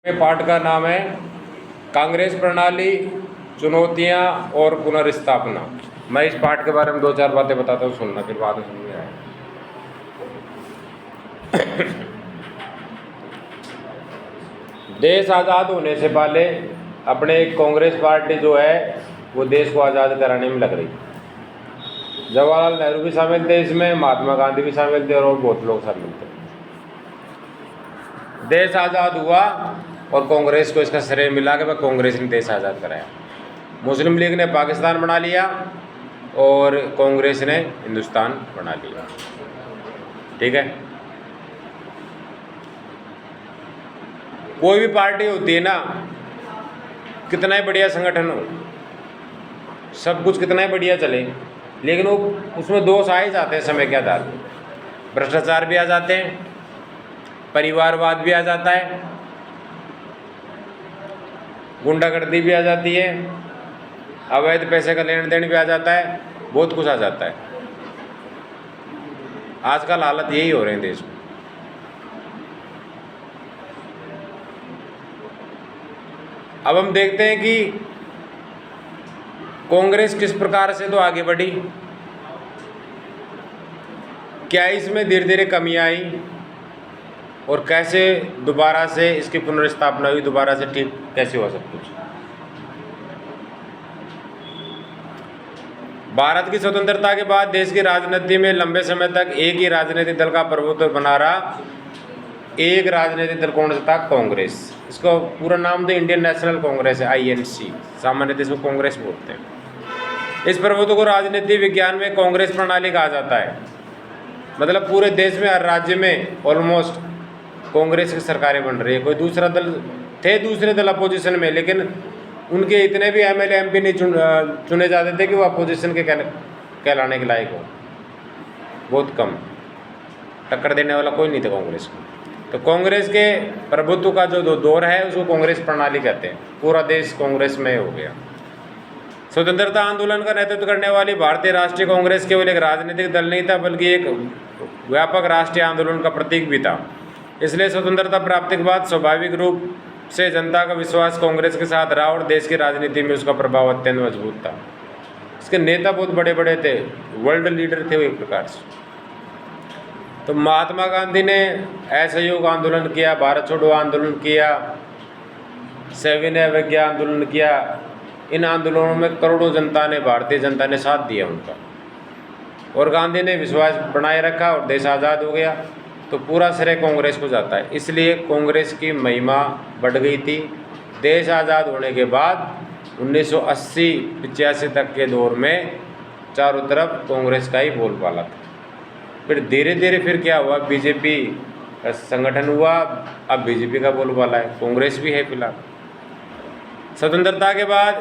पाठ का नाम है कांग्रेस प्रणाली, चुनौतियां और पुनर्स्थापना। मैं इस पाठ के बारे में दो चार बातें बताता हूँ, सुनना, फिर बाद में समझ में आएगा। देश आज़ाद होने से पहले अपने कांग्रेस पार्टी जो है वो देश को आज़ाद कराने में लग रही। जवाहरलाल नेहरू भी शामिल थे इसमें, महात्मा गांधी भी शामिल थे और बहुत लोग शामिल थे। देश आज़ाद हुआ और कांग्रेस को इसका श्रेय मिला कि कांग्रेस ने देश आज़ाद कराया। मुस्लिम लीग ने पाकिस्तान बना लिया और कांग्रेस ने हिंदुस्तान बना लिया। ठीक है, कोई भी पार्टी होती है ना, कितना ही बढ़िया संगठन हो, सब कुछ कितना ही बढ़िया चले, लेकिन वो उसमें दोष आ ही जाते हैं समय के आधार पर। भ्रष्टाचार भी आ जाते हैं, परिवारवाद भी आ जाता है, गुंडागर्दी भी आ जाती है, अवैध पैसे का लेन देन भी आ जाता है, बहुत कुछ आ जाता है। आजकल हालत यही हो रहे हैं देश में। अब हम देखते हैं कि कांग्रेस किस प्रकार से तो आगे बढ़ी, क्या इसमें धीरे धीरे कमियां आई और कैसे दोबारा से इसकी पुनर्स्थापना हुई, दोबारा से ठीक कैसे हुआ सब कुछ। भारत की स्वतंत्रता के बाद देश की राजनीति में लंबे समय तक एक ही राजनीतिक दल का प्रभुत्व बना रहा। एक राजनीतिक दल कौन सा था? कांग्रेस। इसका पूरा नाम तो इंडियन नेशनल कांग्रेस है, INC, सामान्यतः इसको कांग्रेस बोलते हैं। इस प्रभुत्व को राजनीति विज्ञान में कांग्रेस प्रणाली कहा जाता है। मतलब पूरे देश में हर राज्य में ऑलमोस्ट कांग्रेस की सरकारें बन रही है। कोई दूसरा दल थे, दूसरे दल अपोजिशन में, लेकिन उनके इतने भी MLA MP नहीं चुने जाते थे कि वो अपोजिशन के कहलाने के लायक हो। बहुत कम, टक्कर देने वाला कोई नहीं था कांग्रेस को। तो कांग्रेस के प्रभुत्व का जो दौर है उसको कांग्रेस प्रणाली कहते हैं। पूरा देश कांग्रेस में हो गया। स्वतंत्रता आंदोलन का नेतृत्व करने वाली भारतीय राष्ट्रीय कांग्रेस केवल एक राजनीतिक दल नहीं था, बल्कि एक व्यापक राष्ट्रीय आंदोलन का प्रतीक भी था। इसलिए स्वतंत्रता प्राप्ति के बाद स्वाभाविक रूप से जनता का विश्वास कांग्रेस के साथ रहा और देश की राजनीति में उसका प्रभाव अत्यंत मजबूत था। इसके नेता बहुत बड़े बड़े थे, वर्ल्ड लीडर थे वो एक प्रकार से। तो महात्मा गांधी ने असहयोग आंदोलन किया, भारत छोड़ो आंदोलन किया, सविनय अवज्ञा आंदोलन किया। इन आंदोलनों में करोड़ों जनता ने, भारतीय जनता ने साथ दिया उनका, और गांधी ने विश्वास बनाए रखा और देश आज़ाद हो गया। तो पूरा श्रेय कांग्रेस को जाता है। इसलिए कांग्रेस की महिमा बढ़ गई थी। देश आज़ाद होने के बाद 1980-85 तक के दौर में चारों तरफ कांग्रेस का ही बोलबाला था। फिर धीरे धीरे फिर क्या हुआ, BJP का संगठन हुआ, अब BJP का बोलबाला है, कांग्रेस भी है फिलहाल। स्वतंत्रता के बाद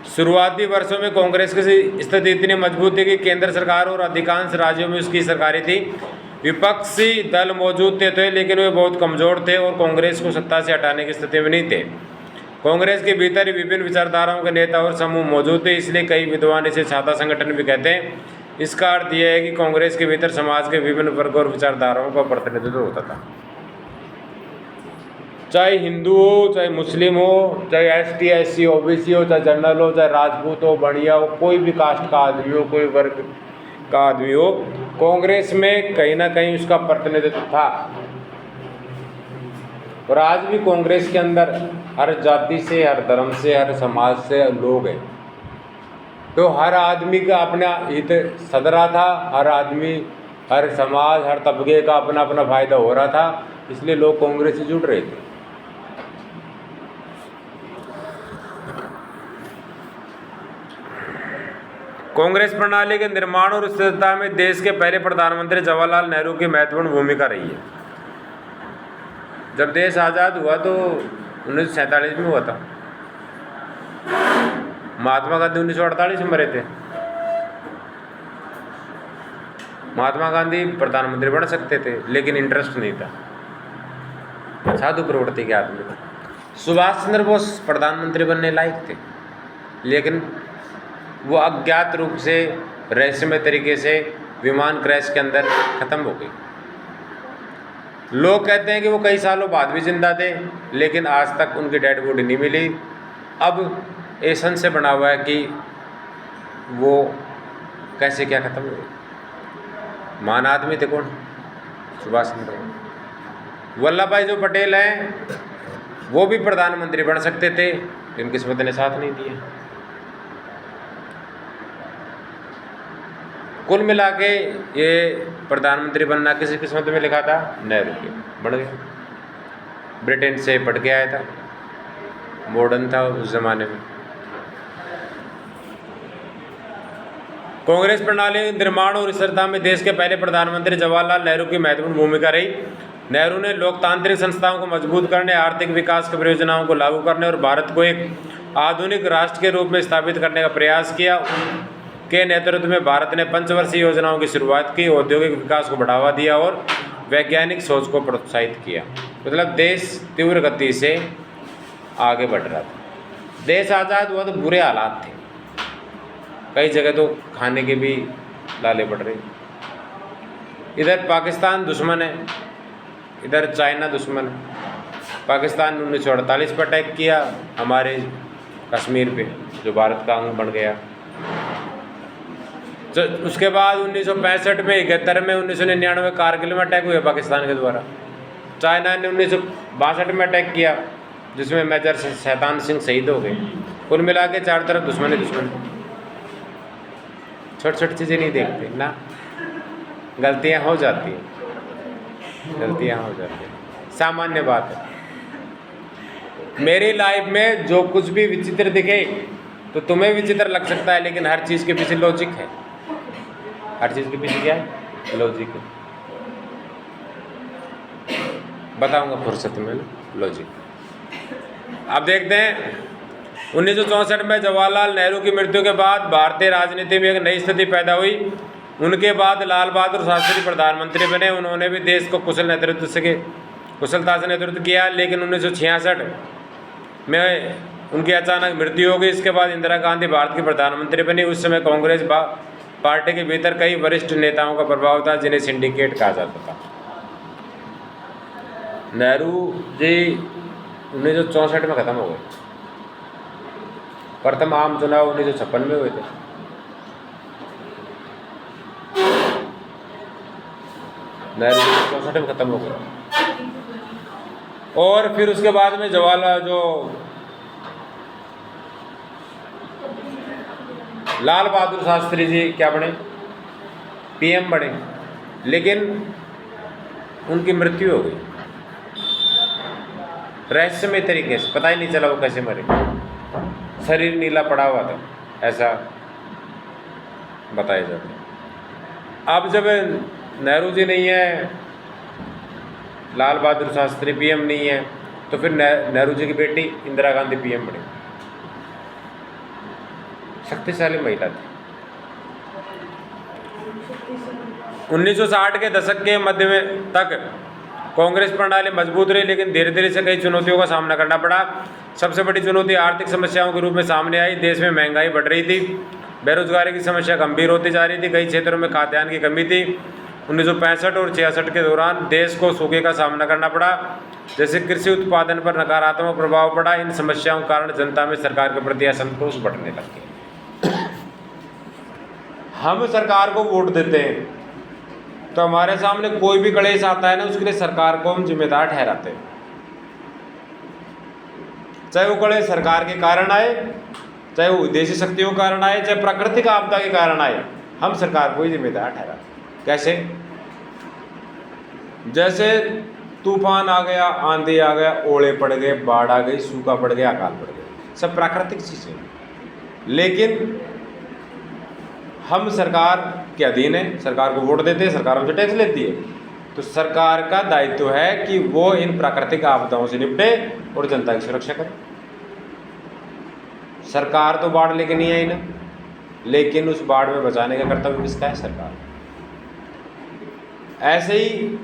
शुरुआती वर्षों में कांग्रेस की स्थिति इतनी मजबूत थी कि केंद्र सरकार और अधिकांश राज्यों में उसकी सरकारें थी। विपक्षी दल मौजूद थे, लेकिन वे बहुत कमज़ोर थे और कांग्रेस को सत्ता से हटाने की स्थिति में नहीं थे। कांग्रेस के भीतर विभिन्न विचारधाराओं के नेता और समूह मौजूद थे, इसलिए कई विद्वान इसे छाता संगठन भी कहते हैं। इसका अर्थ यह है कि कांग्रेस के भीतर समाज के विभिन्न वर्ग और विचारधाराओं का प्रतिनिधित्व होता था। चाहे हिंदू हो, चाहे मुस्लिम हो, चाहे ST SC OBC हो, चाहे जनरल हो, चाहे राजपूत हो, बढ़िया हो, कोई भी कास्ट का आदमी हो, कोई वर्ग का आदमी हो, कांग्रेस में कहीं ना कहीं उसका प्रतिनिधित्व था। और आज भी कांग्रेस के अंदर हर जाति से, हर धर्म से, हर समाज से लोग हैं। तो हर आदमी का अपना हित सध रहा था, हर आदमी, हर समाज, हर तबके का अपना अपना फायदा हो रहा था, इसलिए लोग कांग्रेस से जुड़ रहे थे। कांग्रेस प्रणाली के निर्माण और स्थिरता में देश के पहले प्रधानमंत्री जवाहरलाल नेहरू की महत्वपूर्ण भूमिका रही है। जब देश आज़ाद हुआ तो 1947 में हुआ था। महात्मा गांधी 1948 में मरे थे। महात्मा गांधी प्रधानमंत्री बन सकते थे, लेकिन इंटरेस्ट नहीं था, साधु प्रवृत्ति के आदमी थे। सुभाष चंद्र बोस प्रधानमंत्री बनने लायक थे, लेकिन वो अज्ञात रूप से, रहस्यमय तरीके से विमान क्रैश के अंदर ख़त्म हो गई। लोग कहते हैं कि वो कई सालों बाद भी जिंदा थे, लेकिन आज तक उनकी डेड बॉडी नहीं मिली। अब एसन से बना हुआ है कि वो कैसे क्या खत्म हुए। महान आदमी थे कौन? सुभाष चंद्र बोस। वल्लभ भाई जो पटेल हैं वो भी प्रधानमंत्री बन सकते थे, लेकिन किस्मत ने साथ नहीं दिया। कुल मिला के ये प्रधानमंत्री बनना किसी किस्मत में लिखा था? नेहरू के, बन गया। ब्रिटेन से पढ़ के आया था, मॉडर्न था उस जमाने में। कांग्रेस प्रणाली निर्माण और स्थिरता में देश के पहले प्रधानमंत्री जवाहरलाल नेहरू की महत्वपूर्ण भूमिका रही। नेहरू ने लोकतांत्रिक संस्थाओं को मजबूत करने, आर्थिक विकास की परियोजनाओं को लागू करने और भारत को एक आधुनिक राष्ट्र के रूप में स्थापित करने का प्रयास किया। के नेतृत्व में भारत ने पंचवर्षीय योजनाओं की शुरुआत की, औद्योगिक विकास को बढ़ावा दिया और वैज्ञानिक सोच को प्रोत्साहित किया। मतलब देश तीव्र गति से आगे बढ़ रहा था। देश आज़ाद हुआ तो बुरे हालात थे, कई जगह तो खाने के भी लाले पड़ रहे। इधर पाकिस्तान दुश्मन है, इधर चाइना दुश्मन है। पाकिस्तान ने 1948 पर अटैक किया हमारे कश्मीर पे, जो भारत का अंग बन गया। तो उसके बाद 1965 में, 71 में, 1999 में कारगिल में अटैक हुआ पाकिस्तान के द्वारा। चाइना ने 1962 में अटैक किया, जिसमें मेजर शैतान सिंह शहीद हो गए। कुल मिला के चारों तरफ दुश्मन ही दुश्मन। छोटी छोटी चीज़ें नहीं देखते ना, गलतियां हो जाती हैं, गलतियां हो जाती हैं, सामान्य बात है। मेरी लाइफ में जो कुछ भी विचित्र दिखे तो तुम्हें विचित्र लग सकता है, लेकिन हर चीज़ के पीछे लॉजिक है। हर चीज़ के पीछे क्या है? लॉजिक है। बताऊंगा फुर्सत में लॉजिक। अब देखते हैं 1964 में जवाहरलाल नेहरू की मृत्यु के बाद भारतीय राजनीति में एक नई स्थिति पैदा हुई। उनके बाद लाल बहादुर शास्त्री प्रधानमंत्री बने। उन्होंने भी देश को कुशलता से नेतृत्व किया, लेकिन 1966 में उनकी अचानक मृत्यु हो गई। इसके बाद इंदिरा गांधी भारत की प्रधानमंत्री बनी। उस समय कांग्रेस पार्टी के भीतर कई वरिष्ठ नेताओं का प्रभाव था, जिन्हें सिंडिकेट कहा जाता था। नेहरू जी 1964 में खत्म हो गए। प्रथम आम चुनाव 1956 में हुए थे। नेहरू 64 में खत्म हो गए। और फिर उसके बाद में जवाहरलाल जो लाल बहादुर शास्त्री जी क्या बने? पीएम बने, लेकिन उनकी मृत्यु हो गई रहस्यमय तरीके से। पता ही नहीं चला वो कैसे मरे। शरीर नीला पड़ा हुआ था, ऐसा बताया जाता है। अब जब नेहरू जी नहीं है, लाल बहादुर शास्त्री पीएम नहीं है, तो फिर नेहरू जी की बेटी इंदिरा गांधी पीएम बनी। शक्तिशाली महिला थी। 1960 के दशक के मध्य में तक कांग्रेस प्रणाली मजबूत रही, लेकिन धीरे धीरे से कई चुनौतियों का सामना करना पड़ा। सबसे बड़ी चुनौती आर्थिक समस्याओं के रूप में सामने आई। देश में महंगाई बढ़ रही थी, बेरोजगारी की समस्या गंभीर होती जा रही थी, कई क्षेत्रों में खाद्यान्न की कमी थी। 1965 और 66 के दौरान देश को सूखे का सामना करना पड़ा, जैसे कृषि उत्पादन पर नकारात्मक प्रभाव पड़ा। इन समस्याओं के कारण जनता में सरकार के प्रति असंतोष बढ़ने लग गया। हम सरकार को वोट देते हैं तो हमारे सामने कोई भी क्लेश आता है ना, उसके लिए सरकार को हम जिम्मेदार ठहराते हैं। चाहे वो क्लेश सरकार के कारण आए, चाहे वो विदेशी शक्तियों के कारण आए, चाहे प्राकृतिक आपदा के कारण आए, हम सरकार को ही जिम्मेदार ठहराते हैं। कैसे? जैसे तूफान आ गया, आंधी आ गया, ओले पड़ गए, बाढ़ आ गई, सूखा पड़ गया, अकाल पड़ गया, सब प्राकृतिक चीज़ें। लेकिन हम सरकार के अधीन है, सरकार को वोट देते हैं, सरकार हमसे टैक्स लेती है, तो सरकार का दायित्व है कि वो इन प्राकृतिक आपदाओं से निपटे और जनता की सुरक्षा करे। सरकार तो बाढ़ लेके नहीं आई ना, लेकिन उस बाढ़ में बचाने का कर्तव्य किसका है? सरकार। ऐसे ही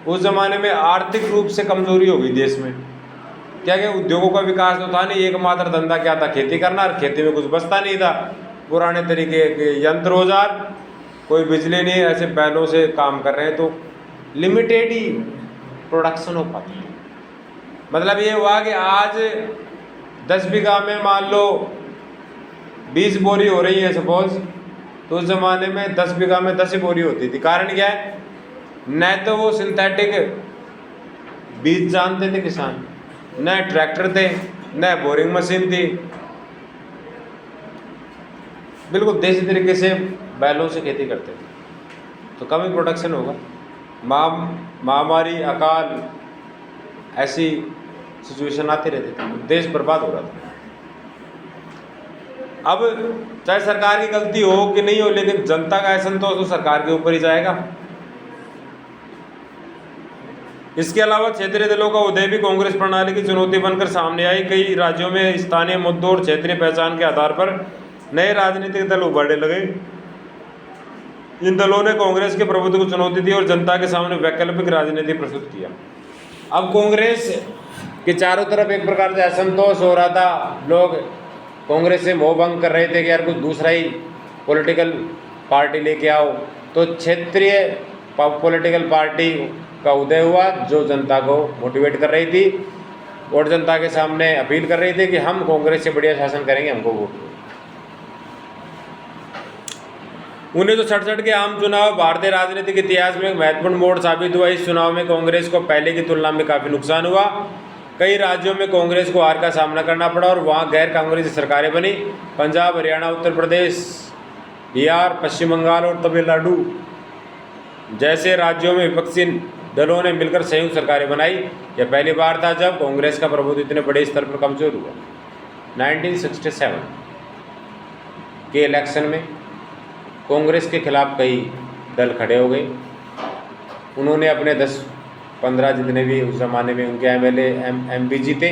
उस जमाने में आर्थिक रूप से कमजोरी हो गई देश में। क्या क्या उद्योगों का विकास तो था नहीं, एकमात्र धंधा क्या था? खेती करना, और खेती में कुछ बचता नहीं था। पुराने तरीके के यंत्र औजार, कोई बिजली नहीं, ऐसे बैलों से काम कर रहे हैं, तो लिमिटेड ही प्रोडक्शन हो पाती है। मतलब ये हुआ कि आज 10 बीघा में मान लो 20 बोरी हो रही है सपोज, तो उस ज़माने में 10 बीघा में 10 ही बोरी होती थी। कारण क्या है, न तो वो सिंथेटिक बीज जानते थे किसान, न ट्रैक्टर थे, न बोरिंग मशीन थी, बिल्कुल देसी तरीके से बैलों से खेती करते थे, तो कम ही प्रोडक्शन होगा। महामारी, अकाल, ऐसी सिचुएशन आती रहती थी, देश बर्बाद हो रहा था। अब चाहे सरकार की गलती हो कि नहीं हो, लेकिन जनता का असंतोष तो सरकार के ऊपर ही जाएगा। इसके अलावा क्षेत्रीय दलों का उदय भी कांग्रेस प्रणाली की चुनौती बनकर सामने आई। कई राज्यों में स्थानीय मुद्दों और क्षेत्रीय पहचान के आधार पर नए राजनीतिक दल उभरने लगे। इन दलों ने कांग्रेस के प्रभुत्व को चुनौती दी और जनता के सामने वैकल्पिक राजनीति प्रस्तुत किया। अब कांग्रेस के चारों तरफ एक प्रकार से असंतोष हो रहा था, लोग कांग्रेस से मोह भंग कर रहे थे कि यार कुछ दूसरा ही पॉलिटिकल पार्टी लेके आओ। तो क्षेत्रीय पॉलिटिकल पार्टी का उदय हुआ जो जनता को मोटिवेट कर रही थी और जनता के सामने अपील कर रही थी कि हम कांग्रेस से बढ़िया शासन करेंगे, हमको वोट दो। 1967 के आम चुनाव भारतीय राजनीतिक इतिहास में एक महत्वपूर्ण मोड़ साबित हुआ। इस चुनाव में कांग्रेस को पहले की तुलना में काफ़ी नुकसान हुआ। कई राज्यों में कांग्रेस को हार का सामना करना पड़ा और वहाँ गैर कांग्रेसी सरकारें बनी। पंजाब, हरियाणा, उत्तर प्रदेश, बिहार, पश्चिम बंगाल और तमिलनाडु जैसे राज्यों में विपक्षी दलों ने मिलकर संयुक्त सरकारें बनाई। यह पहली बार था जब कांग्रेस का प्रभुत्व इतने बड़े स्तर पर कमजोर हुआ। 1967 के इलेक्शन में कांग्रेस के खिलाफ कई दल खड़े हो गए। उन्होंने अपने 10-15 जितने भी उस ज़माने में उनके MLA MP जीते।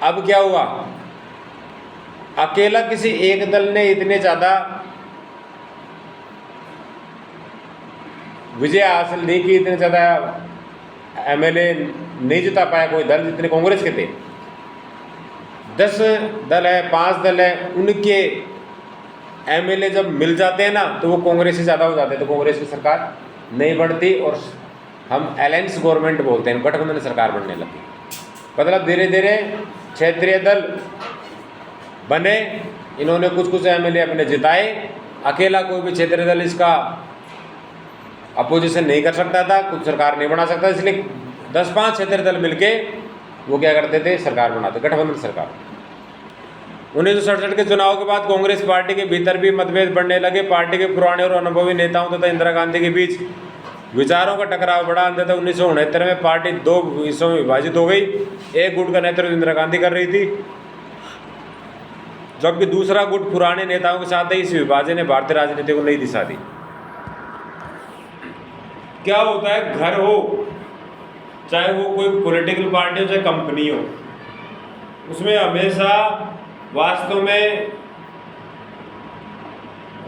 अब क्या हुआ, अकेला किसी एक दल ने इतने ज़्यादा विजय हासिल नहीं की, इतने ज़्यादा MLA नहीं जिता पाया कोई दल जितने कांग्रेस के थे। 10 दल है, 5 दल है, उनके MLA जब मिल जाते हैं ना तो वो कांग्रेस से ज़्यादा हो जाते हैं, तो कांग्रेस की सरकार नहीं बढ़ती और हम अलायंस गवर्नमेंट बोलते हैं, गठबंधन सरकार बनने लगी। मतलब धीरे धीरे क्षेत्रीय दल बने, इन्होंने कुछ कुछ MLA अपने जिताए। अकेला कोई भी क्षेत्रीय दल इसका अपोजिशन नहीं कर सकता था, कुछ सरकार नहीं बना सकता, इसलिए 10-5 क्षेत्रीय दल मिलके वो क्या करते थे, सरकार बनाते, गठबंधन सरकार। 1967 के चुनाव के बाद कांग्रेस पार्टी के भीतर भी मतभेद बढ़ने लगे। पार्टी के पुराने और अनुभवी नेताओं तथा इंदिरा गांधी के बीच विचारों का टकराव बढ़ा। अंततः 1969 में पार्टी 2 हिस्सों में विभाजित हो गई। एक गुट का नेतृत्व इंदिरा गांधी कर रही थी, जबकि दूसरा गुट पुराने नेताओं के साथ है। इस विभाजन ने भारतीय राजनीति को नई दिशा दी। क्या होता है, घर हो चाहे वो कोई पॉलिटिकल पार्टी हो चाहे कंपनी हो, उसमें हमेशा वास्तव में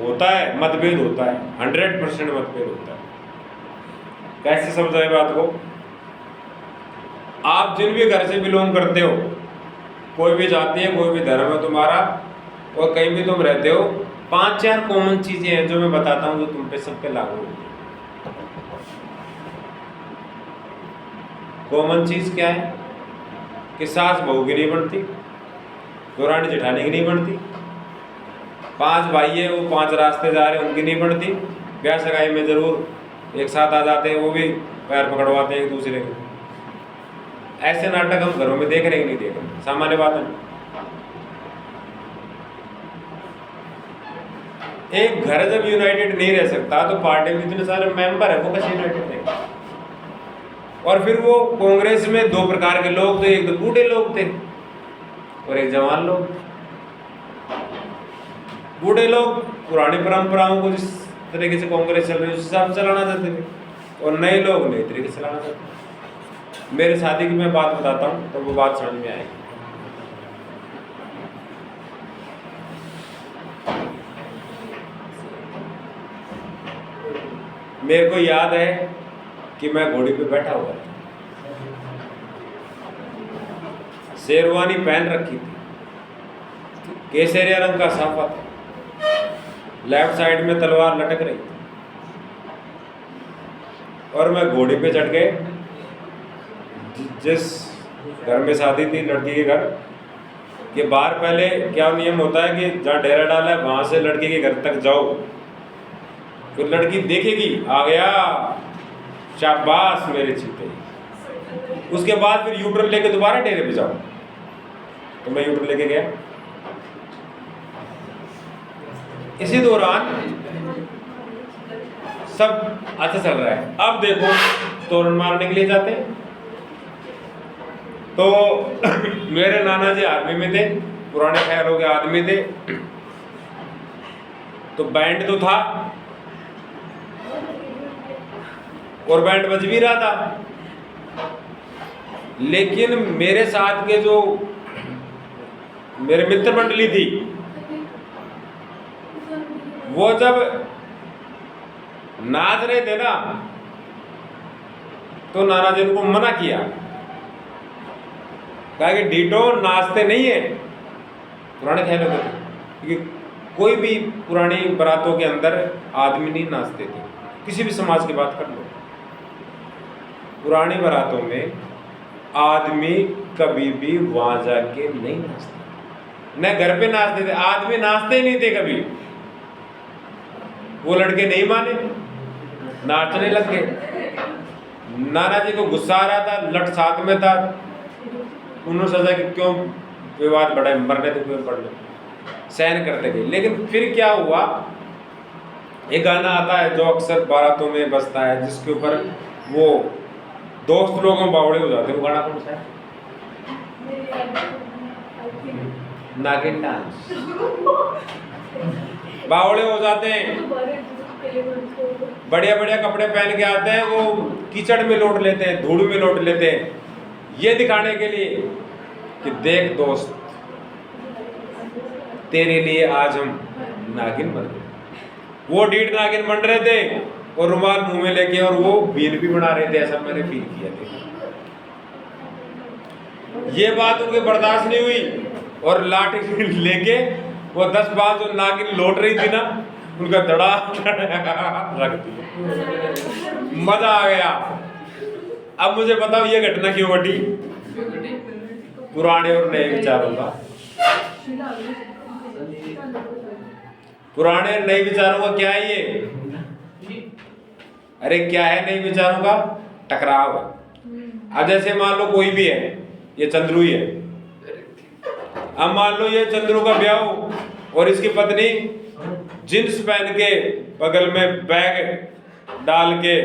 होता है मतभेद, होता है 100% मतभेद होता है। कैसे समझाएं बात को, आप जिन भी घर से बिलोंग करते हो, कोई भी जाति है, कोई भी धर्म है तुम्हारा, और कहीं भी तुम रहते हो, 5-4 कॉमन चीजें हैं जो मैं बताता हूँ जो तुम पे सब पे लागू होती है। कॉमन चीज क्या है कि सास बहू की नहीं बनती, दौरानी जेठानी की नहीं बनती, 5 भाई है वो 5 रास्ते जा रहे हैं उनकी नहीं बनती, ब्याह सगाई में जरूर एक साथ आ जाते हैं, वो भी पैर पकड़वाते हैं एक दूसरे को। ऐसे नाटक हम घरों में देख रहे हैं नहीं देख रहे, सामान्य बात है। एक घर जब यूनाइटेड नहीं रह सकता तो पार्टी में इतने सारे मेंबर है वो कैसे यूनाइटेड रहेंगे। और फिर वो कांग्रेस में 2 प्रकार के लोग थे, एक तो बूढ़े लोग थे और एक जवान लोग। बूढ़े लोग पुरानी परंपराओं को जिस तरीके से कांग्रेस चल रही है उस हिसाब से चलाना चाहते थे, और नए लोग नए तरीके से चलाना चाहते थे। मेरे शादी की मैं बात बताता हूँ तो वो बात समझ में आएगी। मेरे को याद है कि मैं घोड़ी पे बैठा हुआ था, शेरवानी पहन रखी थी, केसरिया रंग का साफा था, लेफ्ट साइड में तलवार लटक रही थी। और मैं घोड़े पे चढ़ के जिस घर में शादी थी लड़की के घर के बाहर, पहले क्या नियम होता है कि जहाँ डेरा डाला है वहाँ से लड़की के घर तक जाओ, फिर लड़की देखेगी आ गया, शाबाश मेरे चीते, उसके बाद फिर यूटर्न लेके दोबारा डेरे पे जाओ। तो मैं यूटर्न लेके गया। इसी दौरान सब अच्छा चल रहा है। अब देखो तोरण मारने के लिए जाते हैं तो मेरे नाना जी आर्मी में थे, पुराने ख्यालों के आदमी थे, तो बैंड तो था और बैंड बज भी रहा था, लेकिन मेरे साथ के जो मेरे मित्र मंडली थी वो जब नाच रहे थे ना तो नाना जी को मना किया, कहा कि डीटो नाचते नहीं है। पुराने ख्याल होते थे कि कोई भी पुरानी बारातों के अंदर आदमी नहीं नाचते थे, किसी भी समाज की बात कर लो, पुरानी बारातों में आदमी कभी भी वहां जाके नहीं नाचते, न घर पे नाचते थे, आदमी नाचते ही नहीं थे कभी। वो लड़के नहीं माने, नाचने लग गए। नाना जी को गुस्सा आ रहा था, लट साथ में था, उन्होंने सोचा कि क्यों विवाद बढ़े, मरने तो क्यों पड़ लो, सहन करते गए। लेकिन फिर क्या हुआ, एक गाना आता है जो अक्सर बारातों में बजता है, जिसके ऊपर वो दोस्त लोगों बावड़े हो जाते हैं, वो गाना कौन सा है? नागिन डांस। बावड़े हो जाते हैं, बढ़िया बढ़िया कपड़े पहन के आते हैं, वो कीचड़ में लौट लेते हैं, धूड़ में लौट लेते हैं, ये दिखाने के लिए कि देख दोस्त तेरे लिए आज हम नागिन बन गए। वो डीड नागिन बन रहे थे और रुमाल मुंह में लेके, और वो बीन भी बना रहे थे, ऐसा मैंने फील किया था। ये बात उनके बर्दाश्त नहीं हुई और लाठी लेके वो 10 बार जो नागिन लौट रही थी ना, उनका धड़ा रख दिया। मजा आ गया। अब मुझे बताओ ये घटना क्यों घटी? पुराने और नए विचारों का, पुराने नए विचारों का क्या है ये? अरे क्या है नए विचारों का? टकराव है। अब जैसे मान लो कोई भी है, ये चंद्रू ही है, अब मान लो ये चंद्रू का ब्याह हो और इसकी पत्नी जींस पहन के बगल में बैग डाल के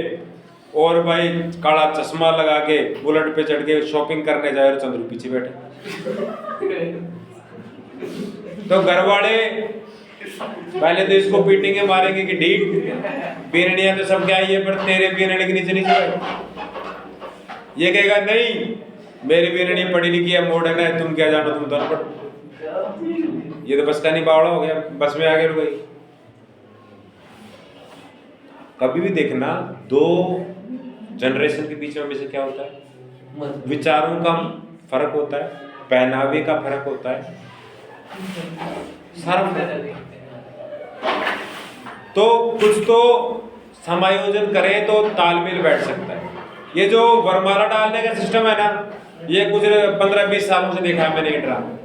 और भाई काला चश्मा लगा के बुलेट पे चढ़ के शॉपिंग करने जाए और चंद्रू पीछे बैठे, तो घर वाले पहले तो इसको पीटेंगे, मारेंगे कि ढीठ बीननिया तो सब क्या है, पर तेरे बीनने के नीचे नहीं जाए। ये कहेगा नहीं मेरी बीननी पढ़ी लिखी है, मॉडर्न है, तुम क्या जानो, तुम तो अनपढ़। ये तो बस का नहीं बावड़ा हो गया, बस में आगे रुक गई। कभी भी देखना दो जनरेशन के बीच में हमेशा क्या होता है? विचारों का फर्क होता है, पहनावे का फर्क होता है, सारा फर्क। तो कुछ तो समायोजन करें तो तालमेल बैठ सकता है। ये जो वरमाला डालने का सिस्टम है ना, ये कुछ 15-20 सालों से देखा है मैंने ये ड्रामा।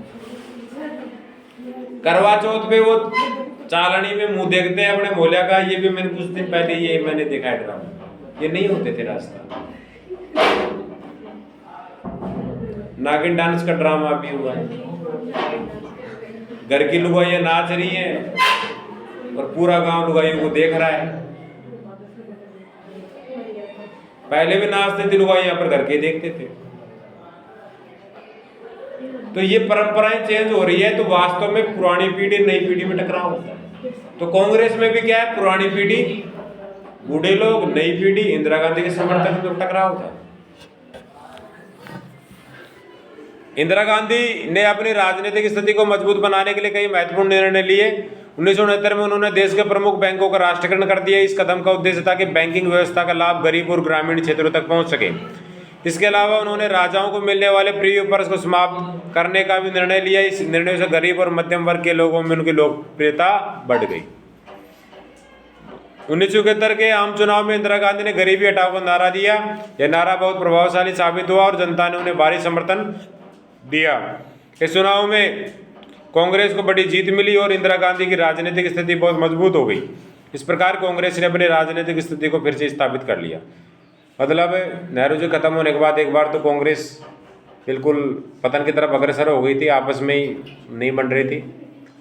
करवा चौथ पे वो चालनी में मुंह देखते हैं अपने मोहल्ला का, ये भी मैंने कुछ दिन पहले ये मैंने देखा है ड्रामा। ये नहीं होते थे रास्ता। नागिन डांस का ड्रामा भी हुआ है, घर की लुगाइयां नाच रही हैं और पूरा गांव लुगाइयों को देख रहा है। पहले भी नाचते थे लुगाइयां, पर घर के देखते थे। तो ये परंपराएं चेंज हो रही है, तो वास्तव में पुरानी पीढ़ी नई पीढ़ी में टकराव होता है। तो कांग्रेस में भी क्या है, पुरानी पीढ़ी बूढ़े लोग, नई पीढ़ी इंदिरा गांधी के समर्थक में टकराव होता है। इंदिरा गांधी ने अपनी राजनीतिक स्थिति को मजबूत बनाने के लिए कई महत्वपूर्ण निर्णय लिए। 1969 में उन्होंने देश के प्रमुख बैंकों का राष्ट्रीयकरण कर दिया। इस कदम का उद्देश्य था कि बैंकिंग व्यवस्था का लाभ गरीब और ग्रामीण क्षेत्रों तक पहुंच सके। इसके अलावा उन्होंने राजाओं को मिलने वाले प्रिय पर्स को समाप्त करने का भी निर्णय लिया। इस निर्णय से गरीब और मध्यम वर्ग के लोगों में उनकी लोकप्रियता बढ़ गई। 1971 के आम चुनाव में इंदिरा गांधी ने गरीबी हटाओ का नारा दिया। यह नारा बहुत प्रभावशाली साबित हुआ और जनता ने उन्हें भारी समर्थन दिया। इस चुनाव में कांग्रेस को बड़ी जीत मिली और इंदिरा गांधी की राजनीतिक स्थिति बहुत मजबूत हो गई। इस प्रकार कांग्रेस ने अपनी राजनीतिक स्थिति को फिर से स्थापित कर लिया। मतलब नेहरू जी खत्म होने के बाद एक बार तो कांग्रेस बिल्कुल पतन की तरफ अग्रसर हो गई थी, आपस में ही नहीं बन रही थी।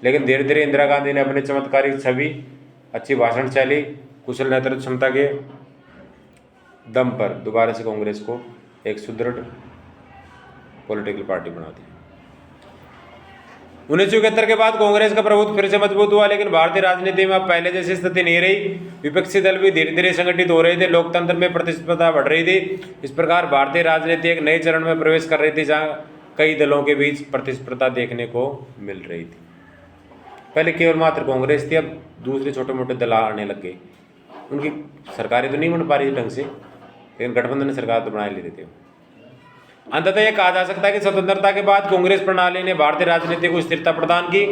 लेकिन धीरे धीरे इंदिरा गांधी ने अपने चमत्कारिक छवि, अच्छी भाषण शैली, कुशल नेतृत्व क्षमता के दम पर दोबारा से कांग्रेस को एक सुदृढ़ पॉलिटिकल पार्टी बना दी। 1971 के बाद कांग्रेस का प्रभुत्व फिर से मजबूत हुआ, लेकिन भारतीय राजनीति में अब पहले जैसी स्थिति नहीं रही। विपक्षी दल भी धीरे धीरे संगठित हो रहे थे, लोकतंत्र में प्रतिस्पर्धा बढ़ रही थी। इस प्रकार भारतीय राजनीति एक नए चरण में प्रवेश कर रही थी, जहाँ कई दलों के बीच प्रतिस्पर्धा देखने को मिल रही थी। पहले केवल मात्र कांग्रेस थी, अब दूसरे छोटे मोटे दल आने लग गए। उनकी सरकारें तो नहीं बन पा रही ढंग से, लेकिन गठबंधन ने सरकार तो बना ही लेते थे। अंततः यह कहा जा सकता है कि स्वतंत्रता के बाद कांग्रेस प्रणाली ने भारतीय राजनीति को स्थिरता प्रदान की।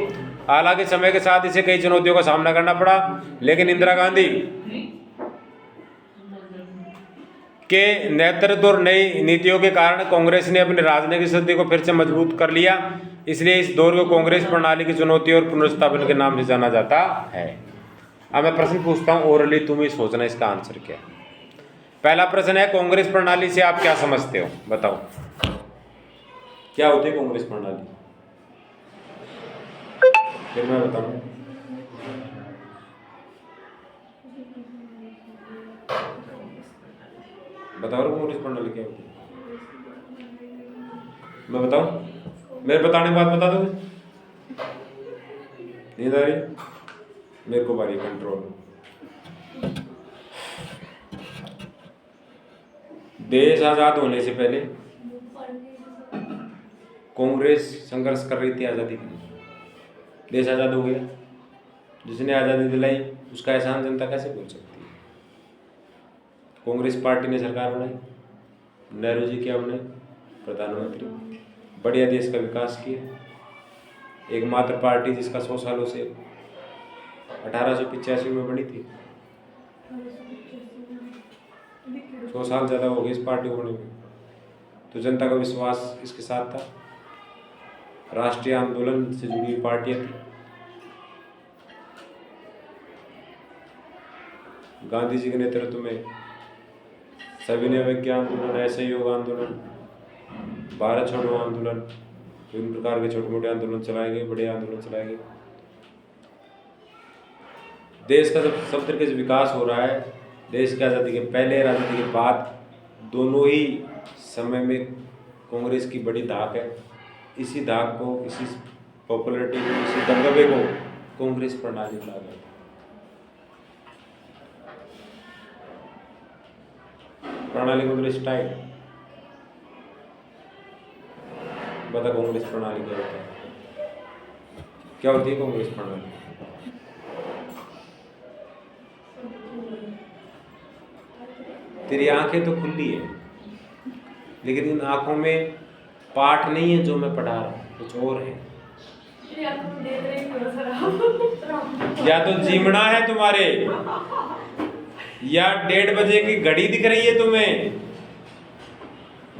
हालांकि समय के साथ इसे कई चुनौतियों का सामना करना पड़ा, लेकिन इंदिरा गांधी के नेतृत्व और नई नीतियों के कारण कांग्रेस ने अपनी राजनीतिक स्थिति को फिर से मजबूत कर लिया। इसलिए इस दौर को कांग्रेस प्रणाली की चुनौती और पुनर्स्थापन के नाम से जाना जाता है। अब मैं प्रश्न पूछता हूँ ओरली, तुम ही सोचना इसका आंसर क्या है। पहला प्रश्न है, कांग्रेस प्रणाली से आप क्या समझते हो, बताओ क्या होती है कांग्रेस प्रणाली। फिर मैं बताऊं। बताओ कांग्रेस प्रणाली क्या होती है। मैं बताऊं, मेरे बताने के बाद बता दोगे। नींद आ रही, मेरे को बारी कंट्रोल। देश आजाद होने से पहले कांग्रेस संघर्ष कर रही थी आज़ादी के लिए। देश आज़ाद हो गया, जिसने आज़ादी दिलाई उसका एहसान जनता कैसे भूल सकती है। कांग्रेस पार्टी ने सरकार बनाई, नेहरू जी क्या बने प्रधानमंत्री, बढ़िया देश का विकास किया। एकमात्र पार्टी जिसका 100 सालों से 1885 में बनी थी, 100 साल ज़्यादा हो गए इस पार्टी को बने में, तो जनता का विश्वास इसके साथ था। राष्ट्रीय आंदोलन से जुड़ी हुई पार्टियां थी। गांधी जी के नेतृत्व में सविनय अवज्ञा आंदोलन, असहयोग आंदोलन, भारत छोड़ो आंदोलन, विभिन्न प्रकार के छोटे मोटे आंदोलन चलाए गए, बड़े आंदोलन चलाए गए। देश का सब तरीके से विकास हो रहा है। देश की आज़ादी के पहले, आज़ादी के बाद, दोनों ही समय में कांग्रेस की बड़ी धाक है। इसी धाक को, इसी पॉपुलरिटी को, इसी दबदबे को कांग्रेस प्रणाली कहा जाता है। प्रणाली को मतलब स्टाइल। बता कांग्रेस प्रणाली क्या होता है, क्या होती है कांग्रेस प्रणाली। तेरी आंखें तो खुली है, लेकिन इन आंखों में पाठ नहीं है जो मैं पढ़ा रहा हूँ, कुछ और है। या तो जीमना है तुम्हारे, या 1:30 बजे की घड़ी दिख रही है तुम्हें।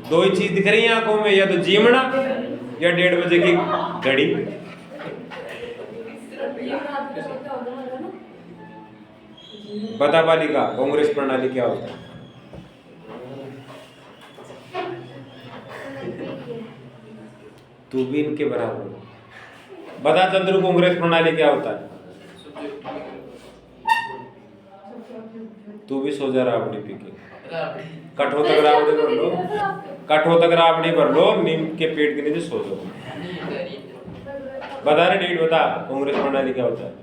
दो ही चीज दिख रही है आंखों में, या तो जीमना या 1:30 बजे की घड़ी। बता बालिका, कांग्रेस प्रणाली क्या होता है। तू भी इनके बराबर हो। बता चंद्रू, कांग्रेस प्रणाली क्या होता है। तू भी सो जा राबड़ी पी के। कठो तक राबड़ी भर लो, कठो तक राबड़ी भर लो, नीम के पेट के नीचे सो जाओ। बता रे डेट, बता कांग्रेस प्रणाली क्या होता है।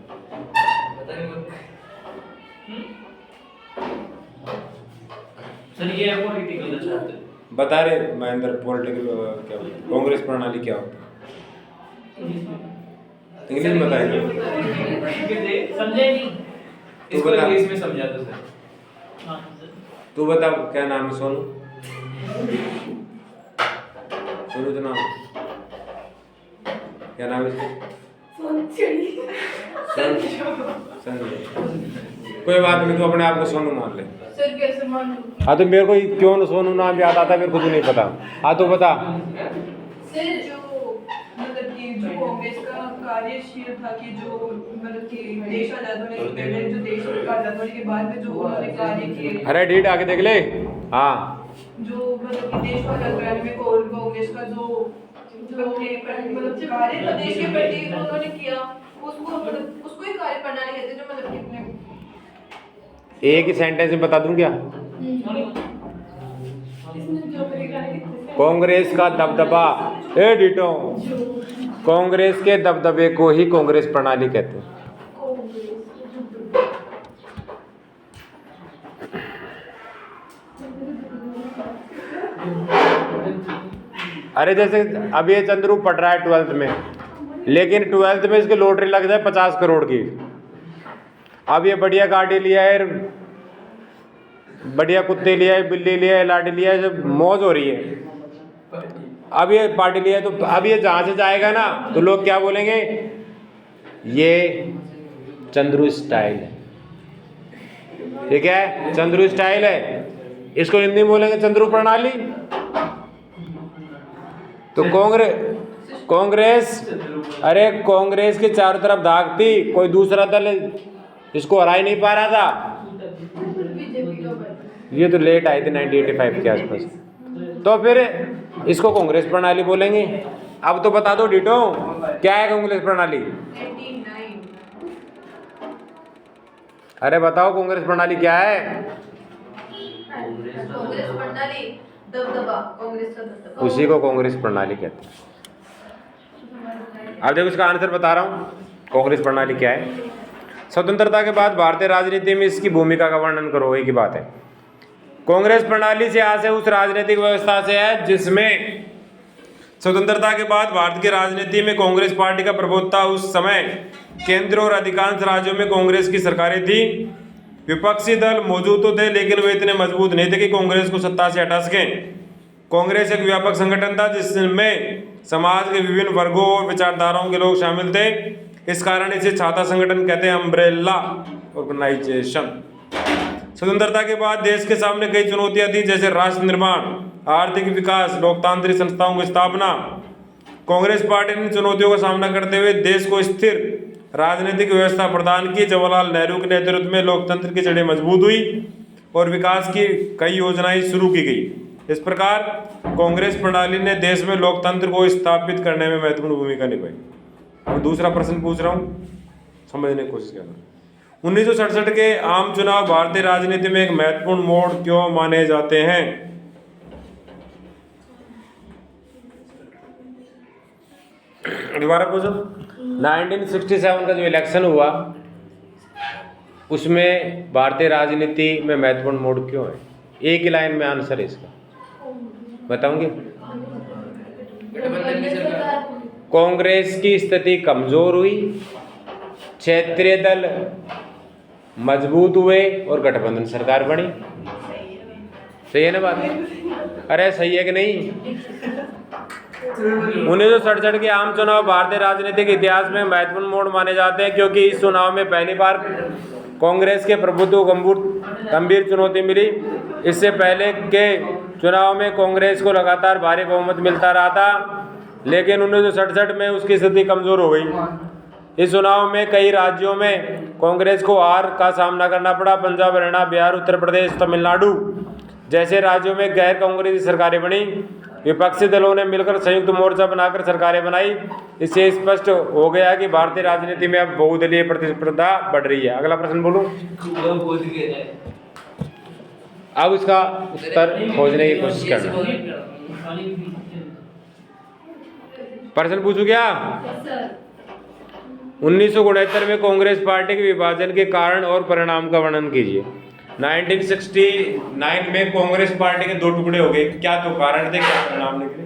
सर ये पॉलिटिकल छात्र बता रे महेंद्र, पॉलिटिकल क्या होता है, कांग्रेस प्रणाली क्या होता है। इंग्लिश में बताएंगे, समझे नहीं, इसको इंग्लिश में समझा दो सर। तू बता क्या नाम है। सोनू, सोनू तो नाम, क्या नाम है इसका। संजय। कोई बात नहीं, तो अपने आप को सोनू मान ले। सर कैसे मानूं? हाँ तो मेरे को क्यों सोनू नाम याद आता, मेरे को तो नहीं पता। हाँ तो बता। सर जो मतलब कि जो कांग्रेस का कार्यशील था कि जो मतलब कि देश आजाद होने से पहले जो देश आजाद होने के बाद में जो उन्होंने कार्य किए, अरे डीट आके देख ले। हाँ जो मतलब कि देश को आजाद कराने में कांग्रेस का जो मतलब कार्य था देश के प्रति उन्होंने किया, उसको मतलब उसको ही कार्य प्रणाली कहते हैं, जो मतलब कि अपने एक ही सेंटेंस में बता दूं क्या? कांग्रेस का दबदबा, ए डिटो, कांग्रेस के दबदबे को ही कांग्रेस प्रणाली कहते हैं। अरे जैसे अब ये चंद्रू पढ़ रहा है 12th में, लेकिन 12th में इसकी लॉटरी लग जाए 50 करोड़ की। अब ये बढ़िया गाड़ी लिया है, बढ़िया कुत्ते लिया है, बिल्ली लिया है, लाडी लिया है, जब मौज हो रही है। अब ये पार्टी लिया है, तो अब ये जहाँ से जाएगा ना तो लोग क्या बोलेंगे, ये चंद्रू स्टाइल है। ये क्या है? चंद्रू स्टाइल है। इसको हिंदी में बोलेंगे चंद्रू प्रणाली। तो कांग्रेस अरे कांग्रेस के चारों तरफ दाग थी, कोई दूसरा दल इसको हरा ही नहीं पा रहा था। ये तो लेट आई थी 1985 के आसपास, तो फिर इसको कांग्रेस प्रणाली बोलेंगे। अब तो बता दो डिटो, क्या है कांग्रेस प्रणाली? 89। अरे बताओ कांग्रेस प्रणाली क्या है? कांग्रेस प्रणाली दबदबा, कांग्रेस का दबदबा, उसी को कांग्रेस प्रणाली कहते हैं। अब देखो इसका आंसर बता रहा हूँ, कांग्रेस प्रणाली क्या है। स्वतंत्रता के बाद भारतीय राजनीति में इसकी भूमिका का वर्णन करो, एक ही बात है। कांग्रेस प्रणाली से आज से उस राजनीतिक व्यवस्था से है जिसमें स्वतंत्रता के बाद भारत की राजनीति में कांग्रेस पार्टी का प्रभुत्व था। उस समय केंद्र और अधिकांश राज्यों में कांग्रेस की सरकारें थी। विपक्षी दल मौजूद तो थे, लेकिन वे इतने मजबूत नहीं थे कि कांग्रेस को सत्ता से हटा सकें। कांग्रेस एक व्यापक संगठन था जिसमें समाज के विभिन्न वर्गों और विचारधाराओं के लोग शामिल थे। इस कारण इसे छाता संगठन कहते हैं, अम्ब्रेला ऑर्गेनाइजेशन। स्वतंत्रता के बाद देश के सामने कई चुनौतियां थी, जैसे राष्ट्र निर्माण, आर्थिक विकास, लोकतांत्रिक संस्थाओं की स्थापना। कांग्रेस पार्टी ने चुनौतियों का सामना करते हुए देश को स्थिर राजनीतिक व्यवस्था प्रदान की। जवाहरलाल नेहरू के नेतृत्व में लोकतंत्र की जड़ें मजबूत हुई और विकास की कई योजनाएं शुरू की गई। इस प्रकार कांग्रेस प्रणाली ने देश में लोकतंत्र को स्थापित करने में महत्वपूर्ण भूमिका निभाई। अब दूसरा प्रश्न पूछ रहा हूँ, समझने की कोशिश करना। 1967 के आम चुनाव भारतीय राजनीति में एक महत्वपूर्ण मोड़ क्यों माने जाते हैं? दोबारा पूछो। 1967 का जो इलेक्शन हुआ उसमें भारतीय राजनीति में महत्वपूर्ण मोड़ क्यों है? एक ही लाइन में आंसर है इसका, बताऊंगी। कांग्रेस की स्थिति कमजोर हुई, क्षेत्रीय दल मजबूत हुए और गठबंधन सरकार बनी। सही है ना बात? अरे सही है कि नहीं? 1967 के आम चुनाव भारतीय राजनीतिक इतिहास में महत्वपूर्ण मोड़ माने जाते हैं, क्योंकि इस चुनाव में पहली बार कांग्रेस के प्रभुत्व को गंभीर चुनौती मिली। इससे पहले के चुनाव में कांग्रेस को लगातार भारी बहुमत मिलता रहा था, लेकिन 1967 में उसकी स्थिति कमजोर हो गई। इस चुनाव में कई राज्यों में कांग्रेस को हार का सामना करना पड़ा। पंजाब, हरियाणा, बिहार, उत्तर प्रदेश, तमिलनाडु जैसे राज्यों में गैर कांग्रेसी सरकारें बनी। विपक्षी दलों ने मिलकर संयुक्त मोर्चा बनाकर सरकारें बनाई। इससे स्पष्ट हो गया कि भारतीय राजनीति में अब बहुदलीय प्रतिस्पर्धा बढ़ रही है। अगला प्रश्न बोलूं। अब इसका उत्तर खोजने की कोशिश करना। प्रश्न पूछू क्या? 1969 में कांग्रेस पार्टी के विभाजन के कारण और परिणाम का वर्णन कीजिए। 1969 में कांग्रेस पार्टी के दो टुकड़े हो गए, क्या तो कारण थे, क्या परिणाम निकले?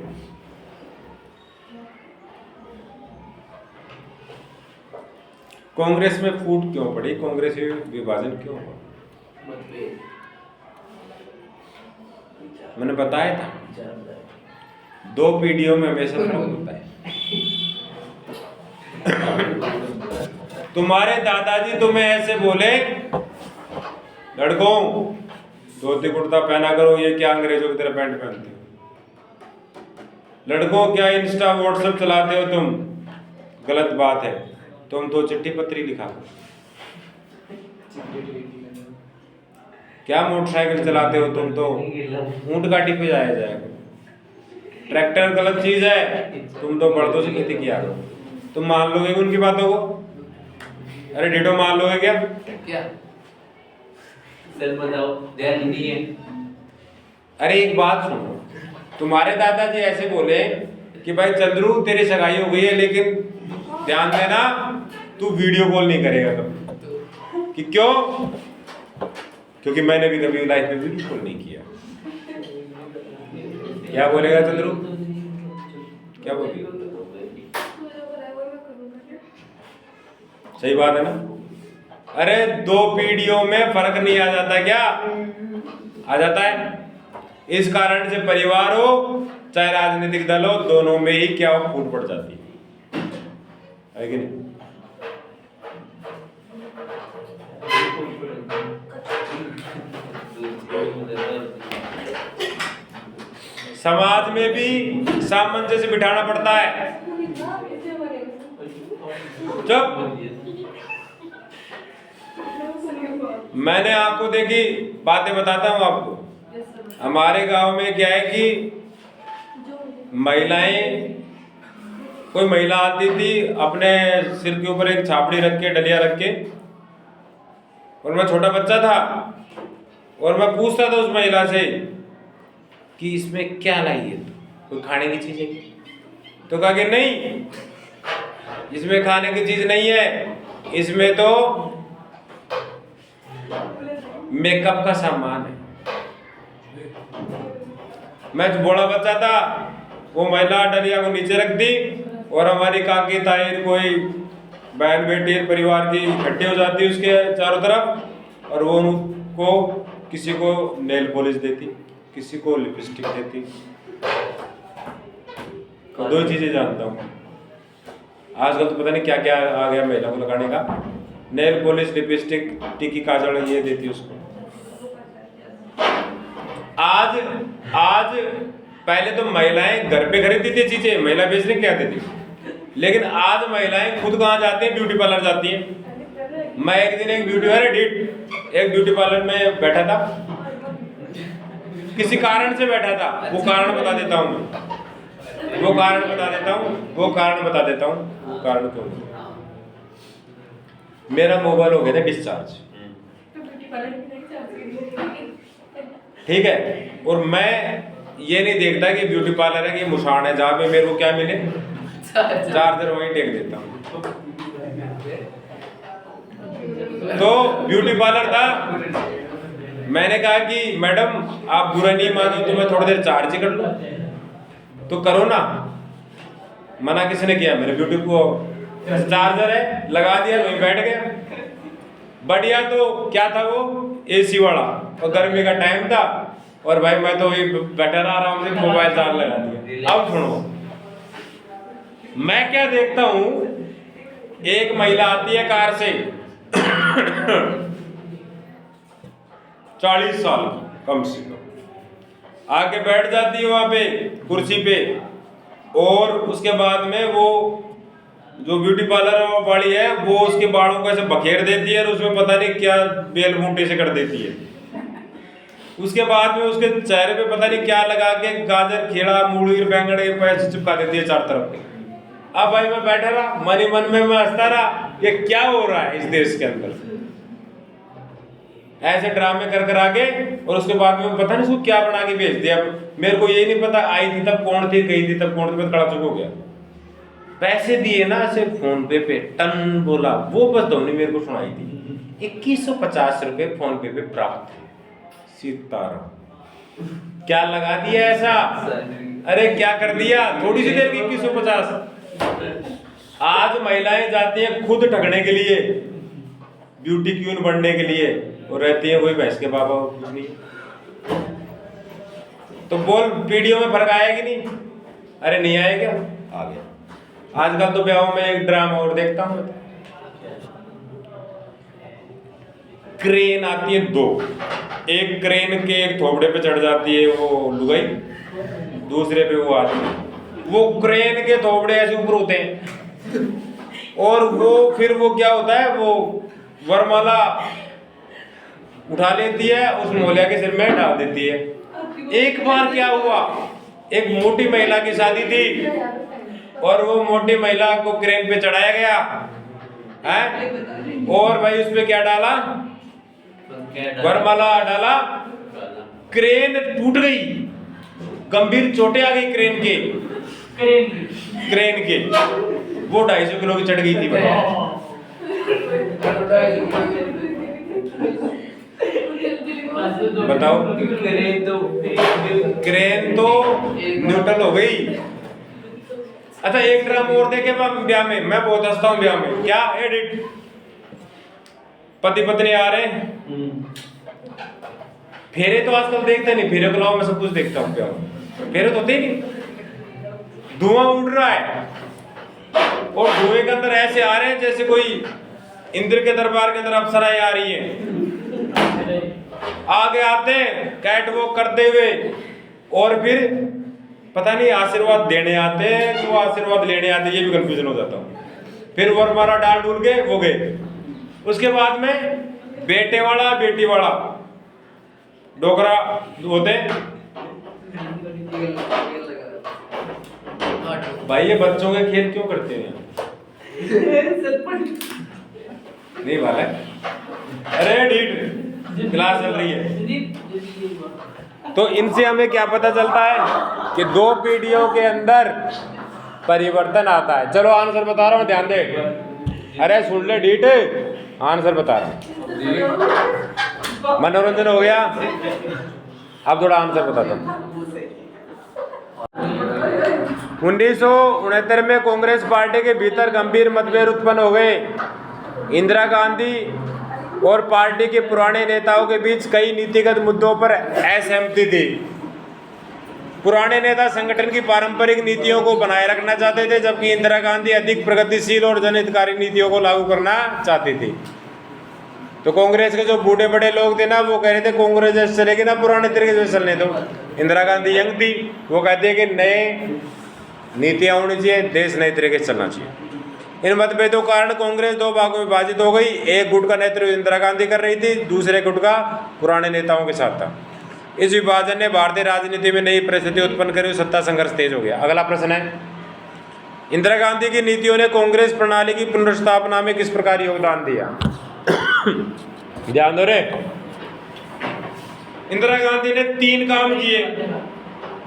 कांग्रेस में फूट क्यों पड़ी? कांग्रेस में विभाजन क्यों हुआ? मैंने बताया था, दो पीढ़ियों में हमेशा फर्क होता है। तुम्हारे दादाजी तुम्हें ऐसे बोले लड़कों धोती कुर्ता पहना करो, ये क्या अंग्रेजों की तरह पैंट पहनते हो? लड़कों क्या इंस्टा व्हाट्सएप चलाते हो तुम? गलत बात है, तुम तो चिट्ठी पत्री लिखा करो। क्या मोटरसाइकिल चलाते हो तुम? तो ऊंट गाड़ी पे जाया जाएगा। ट्रैक्टर गलत चीज है, तुम तो बड़दों से खेती किया करो। तुम मान लोगे उनकी बातों को? अरे डिटो मान लोगे क्या? क्या सर बताओ, ध्यान नहीं है। अरे एक बात सुनो, तुम्हारे दादाजी ऐसे बोले कि भाई चंद्रू तेरी सगाई हो गई है, लेकिन ध्यान देना तू वीडियो कॉल नहीं करेगा कभी। कि क्यों? क्योंकि मैंने भी कभी लाइफ में वीडियो कॉल नहीं किया। क्या बोलेगा चंद्रू? क्या बोलेगा? सही बात है ना? अरे 2 पीढ़ियों में फर्क नहीं आ जाता क्या? आ जाता है। इस कारण से परिवार हो चाहे राजनीतिक दल हो, दोनों में ही क्या हो, फूट पड़ जाती है कि नहीं? समाज में भी सामंजस्य बिठाना पड़ता है। जब मैंने आपको देखी बातें बताता हूं आपको। हमारे गांव में क्या है कि महिलाएं, कोई महिला आती थी अपने सिर के ऊपर एक छापड़ी रख के, डलिया रख के, और मैं छोटा बच्चा था और मैं पूछता था उस महिला से कि इसमें क्या लाई है, कोई खाने की चीज है? तो कहा कि नहीं, इसमें खाने की चीज नहीं है, इसमें तो मेकअप का सामान है। मैं जो बड़ा बच्चा था, वो महिला डलिया को नीचे रख दी और हमारी काकी ताई कोई बहन बेटी परिवार की इकट्ठी हो जाती उसके चारों तरफ, और वो उनको किसी को नेल पॉलिश देती, किसी को लिपस्टिक देती। दो चीजें जानता हूँ आजकल, तो पता नहीं क्या क्या आ गया महिला को लगाने का। नेल पॉलिश, लिपस्टिक, टिकी, काजल, ये देती उसको। आज पहले तो महिलाएं घर पे खरीदती थी चीजें, महिला बेचने क्या आती थी, लेकिन आज महिलाएं खुद कहाँ जाती हैं? ब्यूटी पार्लर जाती हैं। मैं एक दिन एक ब्यूटी पार्लर में बैठा था, किसी कारण से बैठा था। वो कारण बता देता हूँ मैं, वो कारण बता देता हूँ वो कारण क्यों। मेरा मोबाइल हो गया था डिस्चार्ज, ठीक है, और मैं ये नहीं देखता कि ब्यूटी पार्लर है कि मुशान है जहाँ पे मेरे को क्या मिले, चार्जर वहीं टेक देता हूँ। तो ब्यूटी पार्लर था, मैंने कहा कि मैडम आप बुरा नहीं मानो तो मैं थोड़ी देर चार्ज कर लूँ, तो करो ना। मना किसने किया? मेरे ब्यूटी को चार्जर है, लगा दिया, वहीं बैठ गया। बढ़िया। तो क्या था वो? एसी वाला, और गर्मी का टाइम था, और भाई मैं तो बैठा रहा आराम से, मोबाइल चार्ज लगा दिया। अब सुनो, मैं क्या देखता हूं, एक महिला आती है कार से 40 साल कम से कम, आके बैठ जाती है वहां पे कुर्सी पे, और उसके बाद में वो जो ब्यूटी पार्लर वाली है वो उसके बालों को ऐसे बखेर देती है और उसमें पता नहीं क्या बेल बूटे से कर देती है। उसके बाद में उसके चेहरे पे पता नहीं क्या लगा के गाजर, खीरा, मूली, बैंगन पैसे चिपका देती है चार तरफ। अब भाई मैं बैठा रहा, मन ही मन में मैं हंसता रहा, ये क्या हो रहा है इस देश के अंदर? ऐसे ड्रामे कर कर आगे, और उसके बाद में पता नहीं उसको क्या बना के भेज दिया। मेरे को यही नहीं पता आई थी तब कौन थी, गई थी तब कौन थी, मैं कड़ा चुप हो गया। पैसे दिए ना ऐसे फोन पे टन बोला, वो बस धोनी मेरे को सुनाई थी। 2150 रुपए फोन पे प्राप्त थे। सीताराम, क्या लगा दिया ऐसा? अरे क्या कर दिया? थोड़ी सी देर की 2150। आज महिलाएं जाती हैं खुद ठगने के लिए, ब्यूटी क्वीन बनने के लिए, और रहती है वही भैंस के बाबा, कुछ नहीं। तो बोल पीढ़ियों में फर्क आया कि नहीं? अरे नहीं आया क्या? आ गया। आजकल तो ब्याहों में एक ड्रामा और देखता हूं, क्रेन आती है दो, एक क्रेन के एक थोबड़े पे चढ़ जाती है वो लुगाई, दूसरे पे वो आदमी। वो क्रेन के थोबड़े ऐसे ऊपर होते हैं और वो फिर वो क्या होता है, वो वरमाला उठा लेती है, उस मोहल्ला के सिर में डाल देती है। एक बार क्या हुआ, एक मोटी महिला की शादी थी और वो मोटी महिला को क्रेन पे चढ़ाया गया है, और भाई उस पे क्या डाला, वरमाला डाला, क्रेन टूट गई, गंभीर चोटें आ गई क्रेन के। वो 250 किलो की चढ़ गई थी बताओ। क्रेन तो न्यूट्रल हो गई। अच्छा एक ड्रामा और देखे ब्याह में, मैं बहुत हंसता हूँ ब्याह में। क्या एडिट, पति पत्नी आ रहे हैं, फेरे तो आजकल देखते नहीं, फेरे को लाओ मैं सब कुछ देखता हूँ, ब्याह फेरे तो होते ही नहीं। धुआं उड़ रहा है और धुएं के अंदर ऐसे आ रहे हैं जैसे कोई इंद्र के दरबार के अंदर अप्सराएं आ रही है। आगे आते कैट वॉक करते हुए और फिर पता नहीं आशीर्वाद देने आते हैं तो आशीर्वाद लेने आते, ये भी कंफ्यूजन हो जाता हूँ। फिर वरमाला डाल डूल के वो गए। उसके बाद में बेटे वाला बेटी वाला डोकरा होते। भाई ये बच्चों के खेल क्यों करते हैं नहीं वाला, अरे डीट क्लास चल रही है। तो इनसे हमें क्या पता चलता है कि 2 पीढ़ियों के अंदर परिवर्तन आता है। चलो आंसर बता रहा हूँ, ध्यान दे। अरे सुन ले डीट, आंसर बता रहा हूँ। मनोरंजन हो गया, अब थोड़ा आंसर बताता हूँ। 1969 में कांग्रेस पार्टी के भीतर गंभीर मतभेद उत्पन्न हो गए। इंदिरा गांधी और पार्टी के पुराने नेताओं के बीच कई नीतिगत मुद्दों पर असहमति थी। पुराने नेता संगठन की पारंपरिक नीतियों को बनाए रखना चाहते थे, जबकि इंदिरा गांधी अधिक प्रगतिशील और जनहितकारी नीतियों को लागू करना चाहती थी। तो कांग्रेस के जो बूढ़े बड़े लोग थे ना, वो कह रहे थे कांग्रेस जैसे चलेगी ना, पुराने तरीके से चलने दो। इंदिरा गांधी यंग थी, वो कहते हैं कि नए नीतियाँ होनी चाहिए, देश नए तरीके से चलना चाहिए। इन मतभेदों के कारण कांग्रेस 2 भागों में विभाजित हो गई। एक गुट का नेतृत्व इंदिरा गांधी कर रही थी, दूसरे गुट का पुराने नेताओं के साथ था। इस विभाजन ने भारतीय राजनीति में नई परिस्थिति उत्पन्न करी, सत्ता संघर्ष तेज हो गया। अगला प्रश्न है, इंदिरा गांधी की नीतियों ने कांग्रेस प्रणाली की पुनर्स्थापना में किस प्रकार योगदान दिया? ध्यान दो रे। इंदिरा गांधी ने 3 काम किए,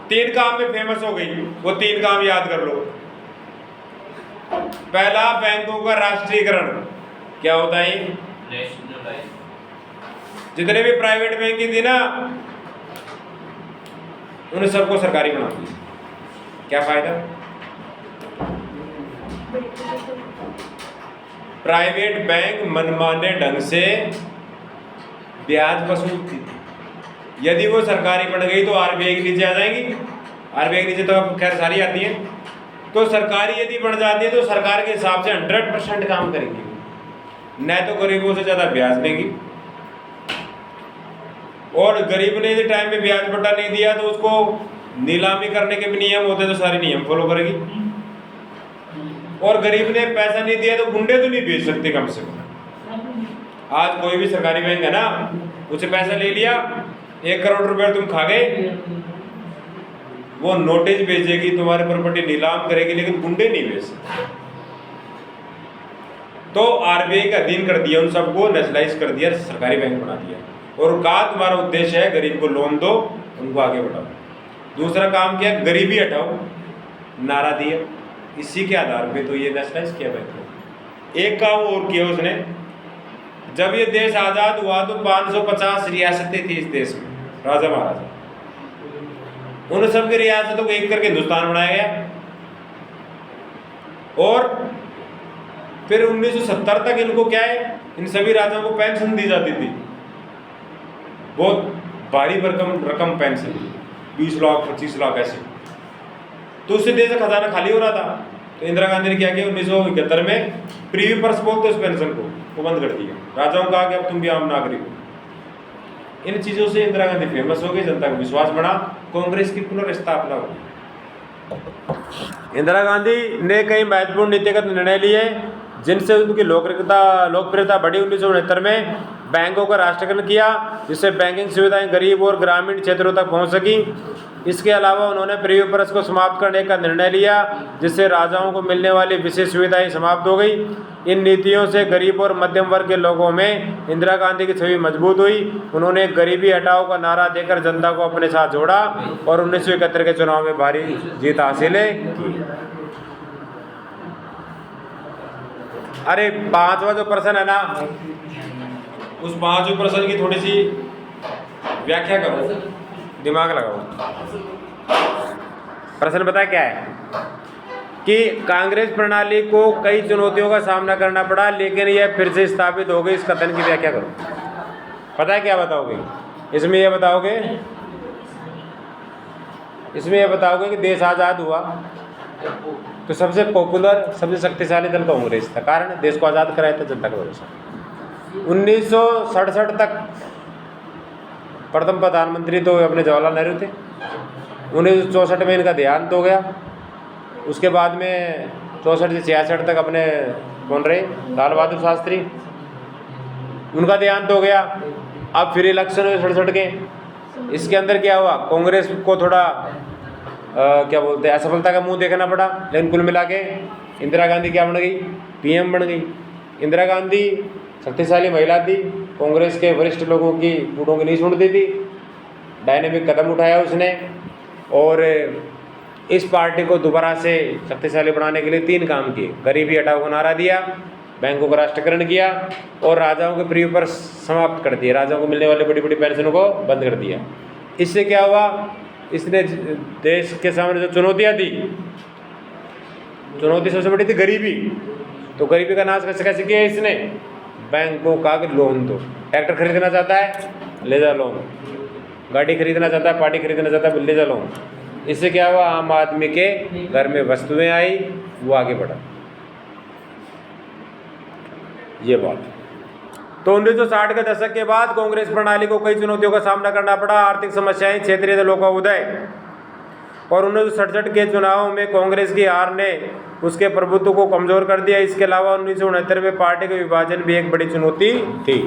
3 काम में फेमस हो गई। वो 3 काम याद कर लो। पहला, बैंकों का राष्ट्रीयकरण। क्या होता है? जितने भी प्राइवेट बैंकिंग थी ना, उन सबको सरकारी बना दिया। क्या फायदा? प्राइवेट बैंक मनमाने ढंग से ब्याज वसूलती थी। यदि वो सरकारी बन गई तो आरबीआई के नीचे आ जाएंगी। आरबीआई के नीचे तो खैर सारी आती है। तो सरकारी यदि बन जाती है तो सरकार के हिसाब से 100% काम करेंगी, न तो गरीबों से ज़्यादा ब्याज देंगी। और गरीब ने यदि टाइम पे ब्याज बटा नहीं दिया तो उसको नीलामी करने के भी नियम होते, तो सारे नियम फॉलो करेगी। और गरीब ने पैसा नहीं दिया तो गुंडे तो नहीं भेज सकते कम से कम। आज कोई भी सरकारी बैंक है ना, उसे पैसा ले लिया, 1 करोड़ रुपए तुम खा गए, वो नोटिस भेजेगी, तुम्हारी प्रॉपर्टी नीलाम करेगी, लेकिन गुंडे नहीं भेज सकते। तो आरबीआई का अधीन कर दिया, उन सबको नेशनलाइज कर दिया, सरकारी बैंक बना दिया। और कहा तुम्हारा उद्देश्य है गरीब को लोन दो, उनको आगे बढ़ाओ। दूसरा काम किया, गरीबी हटाओ, नारा दिया। इसी के आधार पे तो ये नेशनलाइज किया बैंक। एक काम और किया उसने, जब ये देश आज़ाद हुआ तो 550 रियासतें थी इस देश में, राजा महाराजा। उन सब की रियासतों को एक करके हिंदुस्तान बनाया गया। और फिर 1970 तक इनको क्या है, इन सभी राजाओं को पेंशन दी जाती थी, बहुत भारी रकम पेंशन, 20 लाख 25 लाख ऐसे। तो उससे देश का खजाना खाली हो रहा था। तो इंदिरा गांधी ने क्या किया, 1971 में प्रीवी पर्स बोलते उस पेंशन को, वो बंद कर दिया। राजाओं को कहा कि अब तुम भी आम नागरिक हो। इन चीज़ों से इंदिरा गांधी फेमस हो गई, जनता का विश्वास बढ़ा, कांग्रेस की पुनर्स्थापना हो। इंदिरा गांधी ने कई महत्वपूर्ण नीतिगत निर्णय लिए जिनसे उनकी लोकप्रियता बढ़ी। 1969 में बैंकों का राष्ट्रीयकरण किया, जिससे बैंकिंग सुविधाएं गरीब और ग्रामीण क्षेत्रों तक पहुंच सकी। इसके अलावा उन्होंने प्रिव्यू प्रेस को समाप्त करने का निर्णय लिया, जिससे राजाओं को मिलने वाली विशेष सुविधाएं समाप्त हो गई। इन नीतियों से गरीब और मध्यम वर्ग के लोगों में इंदिरा गांधी की छवि मजबूत हुई। उन्होंने गरीबी हटाओ का नारा देकर जनता को अपने साथ जोड़ा और 1971 के चुनाव में भारी जीत हासिल की। अरे पांचवा जो प्रश्न है ना, उस पांचवें प्रश्न की थोड़ी सी व्याख्या करो, दिमाग लगाओ। प्रश्न पता क्या है कि कांग्रेस प्रणाली को कई चुनौतियों का सामना करना पड़ा, लेकिन यह फिर से स्थापित हो गई। इस कथन की व्याख्या करो। पता है क्या बताओगे इसमें? यह बताओगे कि देश आज़ाद हुआ तो सबसे पॉपुलर, सबसे शक्तिशाली दल कांग्रेस था। कारण देश को आज़ाद कराया था जनता का भरोसा। 1967 तक प्रथम प्रधानमंत्री तो अपने जवाहरलाल नेहरू थे। 1964 में इनका देहांत हो गया। उसके बाद में 64 से 66 तक अपने कौन रहे? लाल बहादुर शास्त्री, उनका देहांत हो गया। अब फिर इलेक्शन हुए 67 के। इसके अंदर क्या हुआ? कांग्रेस को थोड़ा क्या बोलते हैं, असफलता का मुंह देखना पड़ा। लेकिन कुल मिला के इंदिरा गांधी क्या बन गई? पीएम बन गई। इंदिरा गांधी शक्तिशाली महिला थी, कांग्रेस के वरिष्ठ लोगों की बूढ़ों की नहीं सुनती थी। डायनेमिक कदम उठाया उसने और इस पार्टी को दोबारा से शक्तिशाली बनाने के लिए 3 काम किए। गरीबी हटाओ का नारा दिया, बैंकों का राष्ट्रीयकरण किया और राजाओं के प्रिव्यू पर समाप्त कर दिया। राजाओं को मिलने वाले बड़ी बड़ी पेंशनों को बंद कर दिया। इससे क्या हुआ? इसने देश के सामने जो चुनौतियाँ थी, चुनौती सबसे बड़ी थी गरीबी। तो गरीबी का नाश कैसे किया इसने? बैंकों का लोन दो। ट्रैक्टर खरीदना चाहता है, ले जा लोन। गाड़ी खरीदना चाहता है, पार्टी खरीदना चाहता है, ले जा लोन। इससे क्या हुआ? आम आदमी के घर में वस्तुएं आई, वो आगे बढ़ा। ये बात। तो 1960 के दशक के बाद कांग्रेस प्रणाली को कई चुनौतियों का सामना करना पड़ा। आर्थिक समस्याएं, क्षेत्रीय दलों का उदय और 1967 के चुनाव में कांग्रेस की हार ने उसके प्रभुत्व को कमजोर कर दिया। इसके अलावा 1969 में पार्टी के विभाजन भी एक बड़ी चुनौती थी।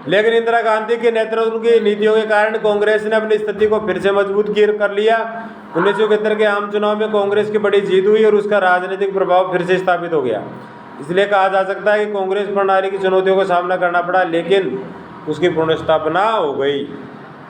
लेकिन इंदिरा गांधी के नेतृत्व की नीतियों के कारण कांग्रेस ने अपनी स्थिति को फिर से मजबूत कर लिया। 1971 के आम चुनाव में कांग्रेस की बड़ी जीत हुई और उसका राजनीतिक प्रभाव फिर से स्थापित हो गया। इसलिए कहा जा सकता है कि कांग्रेस प्रणाली की चुनौतियों का सामना करना पड़ा, लेकिन उसकी पुनर्स्थापना हो गई।